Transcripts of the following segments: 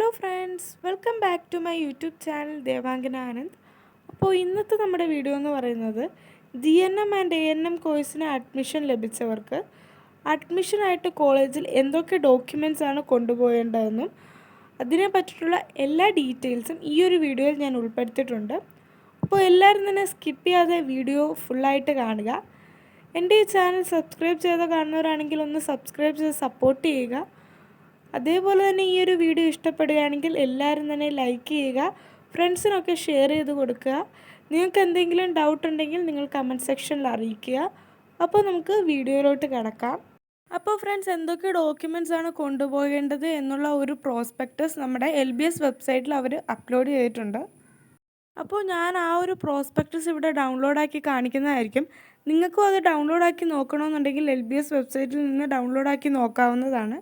Hello friends, welcome back to my YouTube channel Devangana Anand. അപ്പോൾ ഇന്നത്തെ നമ്മുടെ വീഡിയോ എന്ന് പറയുന്നത് GNM ആൻഡ് ANM കോഴ്സിന് അഡ്മിഷൻ ലഭിച്ചവർക്ക് അഡ്മിഷനായിട്ട് കോളേജിൽ എന്തൊക്കെ ഡോക്യുമെൻറ്റ്സ് ആണ് കൊണ്ടുപോകേണ്ടതെന്നും അതിനെ പറ്റിയിട്ടുള്ള എല്ലാ ഡീറ്റെയിൽസും ഈ ഒരു വീഡിയോയിൽ ഞാൻ ഉൾപ്പെടുത്തിയിട്ടുണ്ട്. അപ്പോൾ എല്ലാവരും തന്നെ സ്കിപ്പ് ചെയ്യാതെ വീഡിയോ ഫുള്ളായിട്ട് കാണുക. എൻ്റെ ഈ ചാനൽ സബ്സ്ക്രൈബ് ചെയ്ത് കാണുന്നവരാണെങ്കിൽ ഒന്ന് സബ്സ്ക്രൈബ് ചെയ്ത് സപ്പോർട്ട് ചെയ്യുക. അതേപോലെ തന്നെ ഈ ഒരു വീഡിയോ ഇഷ്ടപ്പെടുകയാണെങ്കിൽ എല്ലാവരും തന്നെ ലൈക്ക് ചെയ്യുക, ഫ്രണ്ട്സിനൊക്കെ ഷെയർ ചെയ്ത് കൊടുക്കുക. നിങ്ങൾക്ക് എന്തെങ്കിലും ഡൗട്ട് ഉണ്ടെങ്കിൽ നിങ്ങൾ കമൻറ്റ് സെക്ഷനിൽ അറിയിക്കുക. അപ്പോൾ നമുക്ക് വീഡിയോയിലോട്ട് കിടക്കാം. അപ്പോൾ ഫ്രണ്ട്സ്, എന്തൊക്കെ ഡോക്യുമെൻറ്റ്സ് ആണ് കൊണ്ടുപോകേണ്ടത് എന്നുള്ള ഒരു പ്രോസ്പെക്ടസ് നമ്മുടെ LBS വെബ്സൈറ്റിൽ അവർ അപ്ലോഡ് ചെയ്തിട്ടുണ്ട്. അപ്പോൾ ഞാൻ ആ ഒരു പ്രോസ്പെക്ടസ് ഇവിടെ ഡൗൺലോഡാക്കി കാണിക്കുന്നതായിരിക്കും. നിങ്ങൾക്കും അത് ഡൗൺലോഡാക്കി നോക്കണമെന്നുണ്ടെങ്കിൽ LBS വെബ്സൈറ്റിൽ നിന്ന് ഡൗൺലോഡാക്കി നോക്കാവുന്നതാണ്.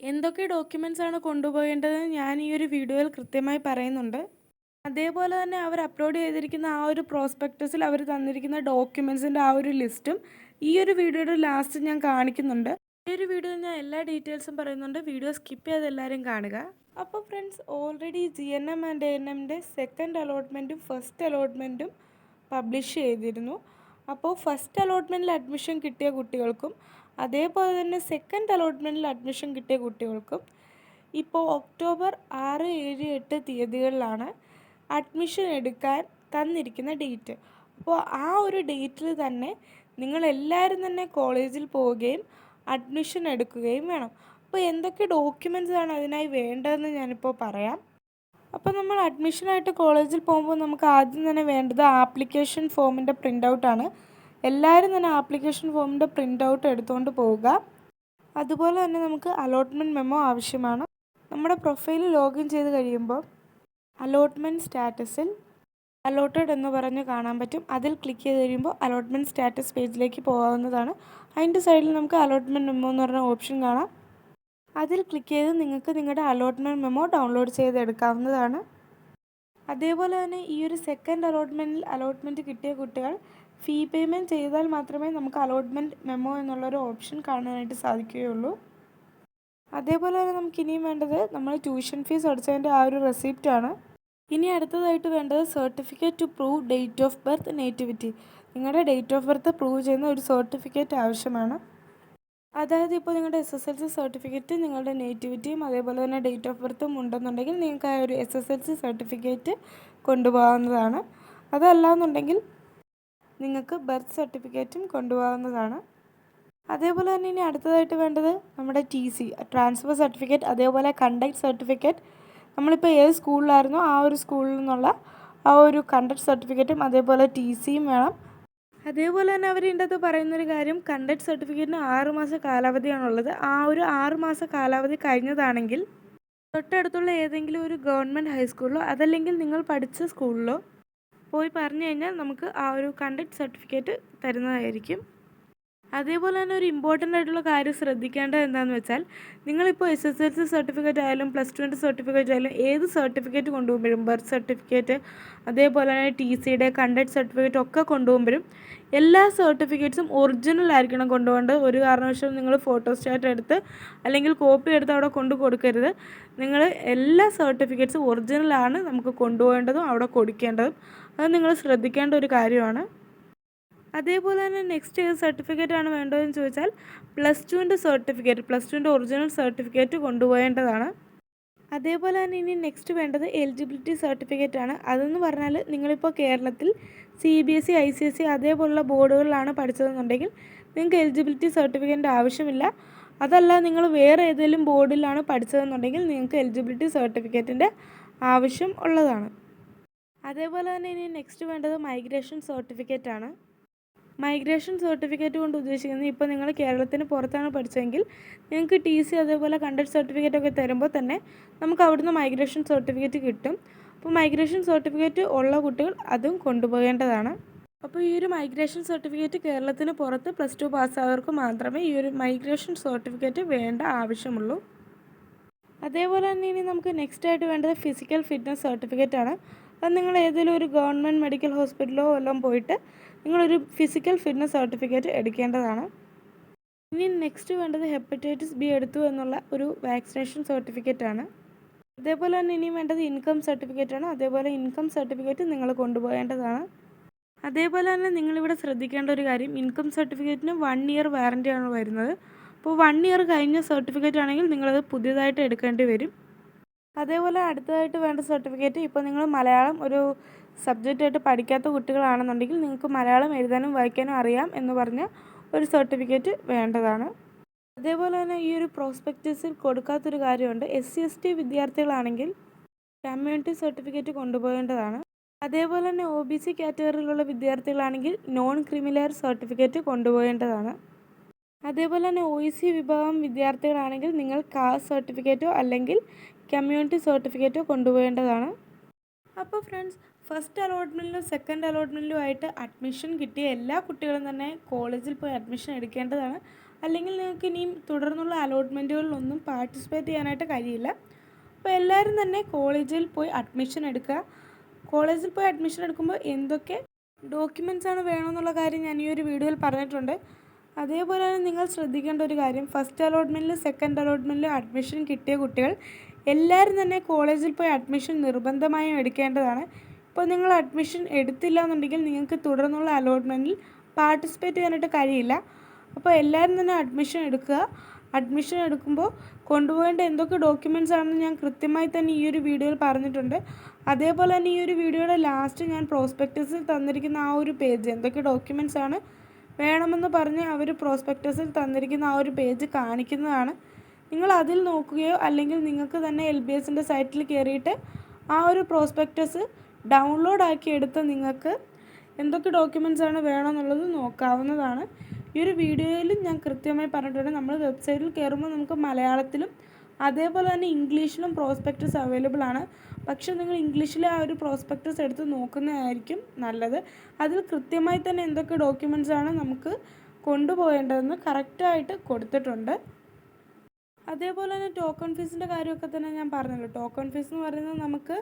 എന്തൊക്കെ ഡോക്യുമെൻറ്റ്സ് ആണ് കൊണ്ടുപോകേണ്ടതെന്ന് ഞാൻ ഈ ഒരു വീഡിയോയിൽ കൃത്യമായി പറയുന്നുണ്ട്. അതേപോലെ തന്നെ അവർ അപ്ലോഡ് ചെയ്തിരിക്കുന്ന ആ ഒരു പ്രോസ്പെക്ടസിൽ അവർ തന്നിരിക്കുന്ന ഡോക്യുമെൻറ്റ്സിൻ്റെ ആ ഒരു ലിസ്റ്റും ഈ ഒരു വീഡിയോയുടെ ലാസ്റ്റ് ഞാൻ കാണിക്കുന്നുണ്ട്. ഈ ഒരു വീഡിയോയിൽ ഞാൻ എല്ലാ ഡീറ്റെയിൽസും പറയുന്നുണ്ട്. വീഡിയോ സ്കിപ്പ് ചെയ്ത് എല്ലാവരും കാണുക. അപ്പോൾ ഫ്രണ്ട്സ്, ഓൾറെഡി GNM ആൻഡ് ANMൻ്റെ സെക്കൻഡ് അലോട്ട്മെൻറ്റും ഫസ്റ്റ് അലോട്ട്മെൻറ്റും പബ്ലിഷ് ചെയ്തിരുന്നു. അപ്പോൾ ഫസ്റ്റ് അലോട്ട്മെൻറ്റിൽ അഡ്മിഷൻ കിട്ടിയ കുട്ടികൾക്കും അതേപോലെ തന്നെ സെക്കൻഡ് അലോട്ട്മെൻറ്റിൽ അഡ്മിഷൻ കിട്ടിയ കുട്ടികൾക്കും ഇപ്പോൾ ഒക്ടോബർ 6, 7, 8 തീയതികളിലാണ് അഡ്മിഷൻ എടുക്കാൻ തന്നിരിക്കുന്ന ഡേറ്റ്. അപ്പോൾ ആ ഒരു ഡേറ്റിൽ തന്നെ നിങ്ങളെല്ലാവരും തന്നെ കോളേജിൽ പോവുകയും അഡ്മിഷൻ എടുക്കുകയും വേണം. അപ്പോൾ എന്തൊക്കെ ഡോക്യുമെൻറ്റ്സ് ആണ് അതിനായി വേണ്ടതെന്ന് ഞാനിപ്പോൾ പറയാം. അപ്പോൾ നമ്മൾ അഡ്മിഷനായിട്ട് കോളേജിൽ പോകുമ്പോൾ നമുക്ക് ആദ്യം തന്നെ വേണ്ടത് ആപ്ലിക്കേഷൻ ഫോമിൻ്റെ പ്രിൻ്റ് ഔട്ടാണ്. എല്ലാവരും തന്നെ ആപ്ലിക്കേഷൻ ഫോമിൻ്റെ പ്രിൻ്റ് ഔട്ട് എടുത്തുകൊണ്ട് പോവുക. അതുപോലെ തന്നെ നമുക്ക് അലോട്ട്മെൻറ്റ് മെമ്മോ ആവശ്യമാണ്. നമ്മുടെ പ്രൊഫൈൽ ലോഗിൻ ചെയ്ത് കഴിയുമ്പോൾ അലോട്ട്മെൻറ്റ് സ്റ്റാറ്റസിൽ അലോട്ടഡ് എന്ന് പറഞ്ഞ് കാണാൻ പറ്റും. അതിൽ ക്ലിക്ക് ചെയ്ത് കഴിയുമ്പോൾ അലോട്ട്മെൻറ്റ് സ്റ്റാറ്റസ് പേജിലേക്ക് പോകാവുന്നതാണ്. അതിൻ്റെ സൈഡിൽ നമുക്ക് അലോട്ട്മെൻറ്റ് മെമ്മോ എന്ന് പറഞ്ഞ ഓപ്ഷൻ കാണാം. അതിൽ ക്ലിക്ക് ചെയ്ത് നിങ്ങൾക്ക് നിങ്ങളുടെ അലോട്ട്മെൻറ്റ് മെമ്മോ ഡൗൺലോഡ് ചെയ്തെടുക്കാവുന്നതാണ്. അതേപോലെ തന്നെ ഈ ഒരു സെക്കൻഡ് അലോട്ട്മെൻറ്റ് കിട്ടിയ കുട്ടികൾ ഫീ പേയ്മെൻറ്റ് ചെയ്താൽ മാത്രമേ നമുക്ക് അലോട്ട്മെൻറ്റ് മെമ്മോ എന്നുള്ളൊരു ഓപ്ഷൻ കാണാനായിട്ട് സാധിക്കുകയുള്ളൂ. അതേപോലെ തന്നെ നമുക്ക് ഇനിയും വേണ്ടത് നമ്മൾ ട്യൂഷൻ ഫീസ് അടച്ചതിൻ്റെ ആ ഒരു റെസിപ്റ്റാണ്. ഇനി അടുത്തതായിട്ട് വേണ്ടത് certificate to prove date of birth, nativity. നിങ്ങളുടെ ഡേറ്റ് ഓഫ് ബർത്ത് പ്രൂവ് ചെയ്യുന്ന ഒരു സർട്ടിഫിക്കറ്റ് ആവശ്യമാണ്. അതായത് ഇപ്പോൾ നിങ്ങളുടെ SSLC സർട്ടിഫിക്കറ്റ്, നിങ്ങളുടെ നേറ്റിവിറ്റിയും അതേപോലെ തന്നെ ഡേറ്റ് ഓഫ് ബർത്തും ഉണ്ടെന്നുണ്ടെങ്കിൽ നിങ്ങൾക്ക് ആ ഒരു SSLC സർട്ടിഫിക്കറ്റ് കൊണ്ടുപോകാവുന്നതാണ്. അതല്ലാന്നുണ്ടെങ്കിൽ നിങ്ങൾക്ക് ബർത്ത് സർട്ടിഫിക്കറ്റും കൊണ്ടുപോകാവുന്നതാണ്. അതേപോലെ തന്നെ ഇനി അടുത്തതായിട്ട് വേണ്ടത് നമ്മുടെ TC, ട്രാൻസ്ഫർ സർട്ടിഫിക്കറ്റ്, അതേപോലെ കണ്ടക്ട് സർട്ടിഫിക്കറ്റ്. നമ്മളിപ്പോൾ ഏത് സ്കൂളിലായിരുന്നോ ആ ഒരു സ്കൂളിൽ നിന്നുള്ള ആ ഒരു കണ്ടക്ട് സർട്ടിഫിക്കറ്റും അതേപോലെ TCയും വേണം. അതേപോലെ തന്നെ അവർ ഇതിൻ്റെ അകത്ത് പറയുന്നൊരു കാര്യം, കണ്ടക്ട് സർട്ടിഫിക്കറ്റിന് 6 മാസ കാലാവധിയാണുള്ളത്. ആ ഒരു 6 മാസ കാലാവധി കഴിഞ്ഞതാണെങ്കിൽ തൊട്ടടുത്തുള്ള ഏതെങ്കിലും ഒരു ഗവൺമെൻറ് ഹൈസ്കൂളിലോ അതല്ലെങ്കിൽ നിങ്ങൾ പഠിച്ച സ്കൂളിലോ പോയി പറഞ്ഞു കഴിഞ്ഞാൽ നമുക്ക് ആ ഒരു കണ്ടക്ട് സർട്ടിഫിക്കറ്റ് തരുന്നതായിരിക്കും. അതേപോലെ തന്നെ ഒരു ഇമ്പോർട്ടൻ്റ് ആയിട്ടുള്ള കാര്യം ശ്രദ്ധിക്കേണ്ടത് എന്താണെന്ന് വെച്ചാൽ, നിങ്ങളിപ്പോൾ SSLC സർട്ടിഫിക്കറ്റ് ആയാലും +2 സർട്ടിഫിക്കറ്റ് ആയാലും ഏത് സർട്ടിഫിക്കറ്റ് കൊണ്ടുപോകുമ്പോഴും ബർത്ത് സർട്ടിഫിക്കറ്റ് അതേപോലെ തന്നെ TCയുടെ കണ്ടക്ട് സർട്ടിഫിക്കറ്റ് ഒക്കെ കൊണ്ടുപോകുമ്പോഴും എല്ലാ സർട്ടിഫിക്കറ്റ്സും ഒറിജിനൽ ആയിരിക്കണം കൊണ്ടുപോകേണ്ടത്. ഒരു കാരണവശാലും നിങ്ങൾ ഫോട്ടോസ്റ്റാറ്റ് എടുത്ത് അല്ലെങ്കിൽ കോപ്പി എടുത്ത് അവിടെ കൊണ്ട് കൊടുക്കരുത്. നിങ്ങൾ എല്ലാ സർട്ടിഫിക്കറ്റ്സും ഒറിജിനലാണ് നമുക്ക് കൊണ്ടുപോകേണ്ടതും അവിടെ കൊടുക്കേണ്ടതും. അത് നിങ്ങൾ ശ്രദ്ധിക്കേണ്ട ഒരു കാര്യമാണ്. അതേപോലെ തന്നെ നെക്സ്റ്റ് ഏത് സർട്ടിഫിക്കറ്റാണ് വേണ്ടതെന്ന് ചോദിച്ചാൽ +2 സർട്ടിഫിക്കറ്റ്, +2 ഒറിജിനൽ സർട്ടിഫിക്കറ്റ് കൊണ്ടുപോകേണ്ടതാണ്. അതേപോലെ തന്നെ ഇനി നെക്സ്റ്റ് വേണ്ടത് എലിജിബിലിറ്റി സർട്ടിഫിക്കറ്റ് ആണ്. അതെന്ന് പറഞ്ഞാൽ നിങ്ങളിപ്പോൾ കേരളത്തിൽ CBSE, ICSE അതേപോലുള്ള ബോർഡുകളിലാണ് പഠിച്ചതെന്നുണ്ടെങ്കിൽ നിങ്ങൾക്ക് എലിജിബിലിറ്റി സർട്ടിഫിക്കറ്റിൻ്റെ ആവശ്യമില്ല. അതല്ല നിങ്ങൾ വേറെ ഏതെങ്കിലും ബോർഡിലാണ് പഠിച്ചതെന്നുണ്ടെങ്കിൽ നിങ്ങൾക്ക് എലിജിബിലിറ്റി സർട്ടിഫിക്കറ്റിൻ്റെ ആവശ്യം ഉള്ളതാണ്. അതേപോലെ തന്നെ ഇനി നെക്സ്റ്റ് വേണ്ടത് മൈഗ്രേഷൻ സർട്ടിഫിക്കറ്റ് ആണ്. മൈഗ്രേഷൻ സർട്ടിഫിക്കറ്റ് കൊണ്ട് ഉദ്ദേശിക്കുന്നത്, ഇപ്പോൾ നിങ്ങൾ കേരളത്തിന് പുറത്താണ് പഠിച്ചതെങ്കിൽ നിങ്ങൾക്ക് TC അതേപോലെ കണ്ടക്ട് സർട്ടിഫിക്കറ്റ് ഒക്കെ തരുമ്പോൾ തന്നെ നമുക്ക് അവിടുന്ന് മൈഗ്രേഷൻ സർട്ടിഫിക്കറ്റ് കിട്ടും. അപ്പോൾ മൈഗ്രേഷൻ സർട്ടിഫിക്കറ്റ് ഉള്ള കുട്ടികൾ അതും കൊണ്ടുപോകേണ്ടതാണ്. അപ്പോൾ ഈ ഒരു മൈഗ്രേഷൻ സർട്ടിഫിക്കറ്റ് കേരളത്തിന് പുറത്ത് +2 പാസ്സായവർക്ക് മാത്രമേ ഈ ഒരു മൈഗ്രേഷൻ സർട്ടിഫിക്കറ്റ് വേണ്ട ആവശ്യമുള്ളൂ. അതേപോലെ തന്നെ ഇനി നമുക്ക് നെക്സ്റ്റ് ആയിട്ട് വേണ്ടത് ഫിസിക്കൽ ഫിറ്റ്നസ് സർട്ടിഫിക്കറ്റ് ആണ്. അത് നിങ്ങൾ ഏതെങ്കിലും ഒരു ഗവൺമെൻറ് മെഡിക്കൽ ഹോസ്പിറ്റലോ എല്ലാം പോയിട്ട് നിങ്ങളൊരു ഫിസിക്കൽ ഫിറ്റ്നസ് സർട്ടിഫിക്കറ്റ് എടുക്കേണ്ടതാണ്. ഇനി നെക്സ്റ്റ് വേണ്ടത് ഹെപ്പറ്റൈറ്റിസ് B എടുത്തു എന്നുള്ള ഒരു വാക്സിനേഷൻ സർട്ടിഫിക്കറ്റ് ആണ്. അതേപോലെ തന്നെ ഇനിയും വേണ്ടത് ഇൻകം സർട്ടിഫിക്കറ്റാണ്. അതേപോലെ ഇൻകം സർട്ടിഫിക്കറ്റ് നിങ്ങൾ കൊണ്ടുപോകേണ്ടതാണ്. അതേപോലെ തന്നെ നിങ്ങളിവിടെ ശ്രദ്ധിക്കേണ്ട ഒരു കാര്യം, ഇൻകം സർട്ടിഫിക്കറ്റിന് 1 ഇയർ വാറൻറ്റിയാണ് വരുന്നത്. അപ്പോൾ 1 ഇയർ കഴിഞ്ഞ സർട്ടിഫിക്കറ്റ് ആണെങ്കിൽ നിങ്ങളത് പുതിയതായിട്ട് എടുക്കേണ്ടി വരും. അതേപോലെ അടുത്തതായിട്ട് വേണ്ട സർട്ടിഫിക്കറ്റ്, ഇപ്പോൾ നിങ്ങൾ മലയാളം ഒരു സബ്ജക്റ്റായിട്ട് പഠിക്കാത്ത കുട്ടികളാണെന്നുണ്ടെങ്കിൽ നിങ്ങൾക്ക് മലയാളം എഴുതാനും വായിക്കാനും അറിയാം എന്ന് പറഞ്ഞ ഒരു സർട്ടിഫിക്കറ്റ് വേണ്ടതാണ്. അതേപോലെ തന്നെ ഈ ഒരു പ്രോസ്പെക്റ്റസിൽ കൊടുക്കാത്തൊരു കാര്യമുണ്ട്. SC/ST വിദ്യാർത്ഥികളാണെങ്കിൽ community certificate കൊണ്ടുപോകേണ്ടതാണ്. അതേപോലെ തന്നെ OBC കാറ്റഗറിയിലുള്ള വിദ്യാർത്ഥികളാണെങ്കിൽ നോൺ ക്രിമിലെയർ സർട്ടിഫിക്കറ്റ് കൊണ്ടുപോകേണ്ടതാണ്. അതേപോലെ തന്നെ OEC വിഭാഗം വിദ്യാർത്ഥികളാണെങ്കിൽ നിങ്ങൾ കാസ്റ്റ് സർട്ടിഫിക്കറ്റോ അല്ലെങ്കിൽ കമ്മ്യൂണിറ്റി സർട്ടിഫിക്കറ്റോ കൊണ്ടുപോകേണ്ടതാണ്. അപ്പോൾ ഫ്രണ്ട്സ്, ഫസ്റ്റ് അലോട്ട്മെൻറ്റിലും സെക്കൻഡ് അലോട്ട്മെൻറ്റിലും ആയിട്ട് അഡ്മിഷൻ കിട്ടിയ എല്ലാ കുട്ടികളും തന്നെ കോളേജിൽ പോയി അഡ്മിഷൻ എടുക്കേണ്ടതാണ്. അല്ലെങ്കിൽ നിങ്ങൾക്ക് ഇനിയും തുടർന്നുള്ള അലോട്ട്മെൻറ്റുകളിലൊന്നും പാർട്ടിസിപ്പേറ്റ് ചെയ്യാനായിട്ട് കഴിയില്ല. അപ്പോൾ എല്ലാവരും തന്നെ കോളേജിൽ പോയി അഡ്മിഷൻ എടുക്കുക. കോളേജിൽ പോയി അഡ്മിഷൻ എടുക്കുമ്പോൾ എന്തൊക്കെ ഡോക്യുമെൻറ്റ്സ് ആണ് വേണമെന്നുള്ള കാര്യം ഞാൻ ഈ ഒരു വീഡിയോയിൽ പറഞ്ഞിട്ടുണ്ട്. അതേപോലെ തന്നെ നിങ്ങൾ ശ്രദ്ധിക്കേണ്ട ഒരു കാര്യം, ഫസ്റ്റ് അലോട്ട്മെൻറ്റിലും സെക്കൻഡ് അലോട്ട്മെൻറ്റിലും അഡ്മിഷൻ കിട്ടിയ കുട്ടികൾ എല്ലാവരും തന്നെ കോളേജിൽ പോയി അഡ്മിഷൻ നിർബന്ധമായും എടുക്കേണ്ടതാണ്. ഇപ്പോൾ നിങ്ങൾ അഡ്മിഷൻ എടുത്തില്ല എന്നുണ്ടെങ്കിൽ നിങ്ങൾക്ക് തുടർന്നുള്ള അലോട്ട്മെൻറ്റിൽ പാർട്ടിസിപ്പേറ്റ് ചെയ്യാനായിട്ട് കഴിയില്ല. അപ്പോൾ എല്ലാവരും തന്നെ അഡ്മിഷൻ എടുക്കുക. അഡ്മിഷൻ എടുക്കുമ്പോൾ കൊണ്ടുപോകേണ്ട എന്തൊക്കെ ഡോക്യുമെൻറ്റ്സ് ആണെന്ന് ഞാൻ കൃത്യമായി തന്നെ ഈ ഒരു വീഡിയോയിൽ പറഞ്ഞിട്ടുണ്ട്. അതേപോലെ തന്നെ ഈ ഒരു വീഡിയോയുടെ ലാസ്റ്റ് ഞാൻ പ്രോസ്പെക്ടസിൽ തന്നിരിക്കുന്ന ആ ഒരു പേജ്, എന്തൊക്കെ ഡോക്യുമെൻറ്റ്സ് ആണ് വേണമെന്ന് പറഞ്ഞ് അവർ പ്രോസ്പെക്ടസിൽ തന്നിരിക്കുന്ന ആ ഒരു പേജ് കാണിക്കുന്നതാണ്. നിങ്ങൾ അതിൽ നോക്കുകയോ അല്ലെങ്കിൽ നിങ്ങൾക്ക് തന്നെ LBSൻ്റെ സൈറ്റിൽ കയറിയിട്ട് ആ ഒരു പ്രോസ്പെക്ടസ് ഡൗൺലോഡ് ആക്കി എടുത്ത് നിങ്ങൾക്ക് എന്തൊക്കെ ഡോക്യുമെൻറ്റ്സ് ആണ് വേണമെന്നുള്ളത് നോക്കാവുന്നതാണ്. ഈ ഒരു വീഡിയോയിൽ ഞാൻ കൃത്യമായി പറഞ്ഞിട്ടുണ്ട്. നമ്മൾ വെബ്സൈറ്റിൽ കയറുമ്പോൾ നമുക്ക് മലയാളത്തിലും അതേപോലെ തന്നെ ഇംഗ്ലീഷിലും പ്രോസ്പെക്ടസ് അവൈലബിൾ ആണ്. പക്ഷേ നിങ്ങൾ ഇംഗ്ലീഷിലെ ആ ഒരു പ്രോസ്പെക്ടസ് എടുത്ത് നോക്കുന്നതായിരിക്കും നല്ലത്. അതിൽ കൃത്യമായി തന്നെ എന്തൊക്കെ ഡോക്യുമെൻറ്റ്സ് ആണ് നമുക്ക് കൊണ്ടുപോകേണ്ടതെന്ന് കറക്റ്റായിട്ട് കൊടുത്തിട്ടുണ്ട്. അതേപോലെ തന്നെ ടോക്കൺ ഫീസിൻ്റെ കാര്യമൊക്കെ തന്നെ ഞാൻ പറഞ്ഞല്ലോ. ടോക്കൺ ഫീസ് എന്ന് പറയുന്നത് നമുക്ക്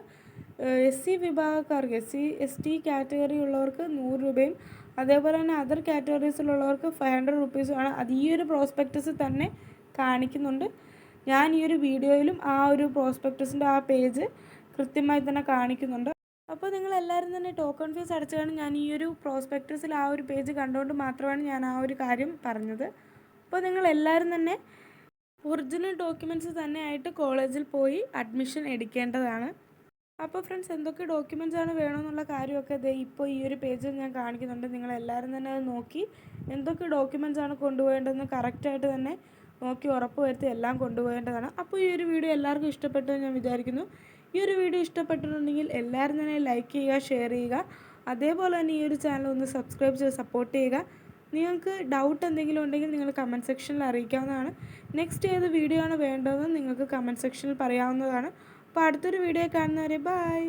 SC വിഭാഗക്കാർക്ക്, SC/ST കാറ്റഗറി ഉള്ളവർക്ക് 100 രൂപയും അതേപോലെ തന്നെ അതർ കാറ്റഗറീസിലുള്ളവർക്ക് 500 റുപ്പീസുമാണ്. അത് ഈ ഒരു പ്രോസ്പെക്ടസ് തന്നെ കാണിക്കുന്നുണ്ട്. ഞാൻ ഈ ഒരു വീഡിയോയിലും ആ ഒരു പ്രോസ്പെക്ടസിൻ്റെ ആ പേജ് കൃത്യമായി തന്നെ കാണിക്കുന്നുണ്ട്. അപ്പോൾ നിങ്ങൾ എല്ലാവരും തന്നെ ടോക്കൺ ഫീസ് അടച്ചാണ് ഞാൻ ഈ ഒരു പ്രോസ്പെക്ടസിൽ ആ ഒരു പേജ് കണ്ടുകൊണ്ട് മാത്രമാണ് ഞാൻ ആ ഒരു കാര്യം പറഞ്ഞത്. അപ്പോൾ നിങ്ങൾ എല്ലാവരും തന്നെ ഒറിജിനൽ ഡോക്യുമെൻറ്റ്സ് തന്നെ ആയിട്ട് കോളേജിൽ പോയി അഡ്മിഷൻ എടുക്കേണ്ടതാണ്. അപ്പോൾ ഫ്രണ്ട്സ്, എന്തൊക്കെ ഡോക്യുമെൻറ്റ്സ് ആണ് വേണമെന്നുള്ള കാര്യമൊക്കെ ഇപ്പോൾ ഈ ഒരു പേജിൽ ഞാൻ കാണിക്കുന്നുണ്ട്. നിങ്ങളെല്ലാവരും തന്നെ അത് നോക്കി എന്തൊക്കെ ഡോക്യുമെൻറ്റ്സ് ആണ് കൊണ്ടുപോകേണ്ടതെന്ന് കറക്റ്റായിട്ട് തന്നെ നോക്കി ഉറപ്പ് വരുത്തി എല്ലാം കൊണ്ടുപോകേണ്ടതാണ്. അപ്പോൾ ഈ ഒരു വീഡിയോ എല്ലാവർക്കും ഇഷ്ടപ്പെട്ടു ഞാൻ വിചാരിക്കുന്നു. ഈ ഒരു വീഡിയോ ഇഷ്ടപ്പെട്ടിട്ടുണ്ടെങ്കിൽ എല്ലാവരും തന്നെ ലൈക്ക് ചെയ്യുക, ഷെയർ ചെയ്യുക. അതേപോലെ തന്നെ ഈ ഒരു ചാനൽ ഒന്ന് സബ്സ്ക്രൈബ് ചെയ്ത് സപ്പോർട്ട് ചെയ്യുക. നിങ്ങൾക്ക് ഡൗട്ട് എന്തെങ്കിലും ഉണ്ടെങ്കിൽ നിങ്ങൾ കമൻറ്റ് സെക്ഷനിൽ അറിയിക്കാവുന്നതാണ്. നെക്സ്റ്റ് ഏത് വീഡിയോ ആണ് വേണ്ടതെന്ന് നിങ്ങൾക്ക് കമൻറ്റ് സെക്ഷനിൽ പറയാവുന്നതാണ്. അപ്പോൾ അടുത്തൊരു വീഡിയോ കാണുന്നവരെ ബൈ.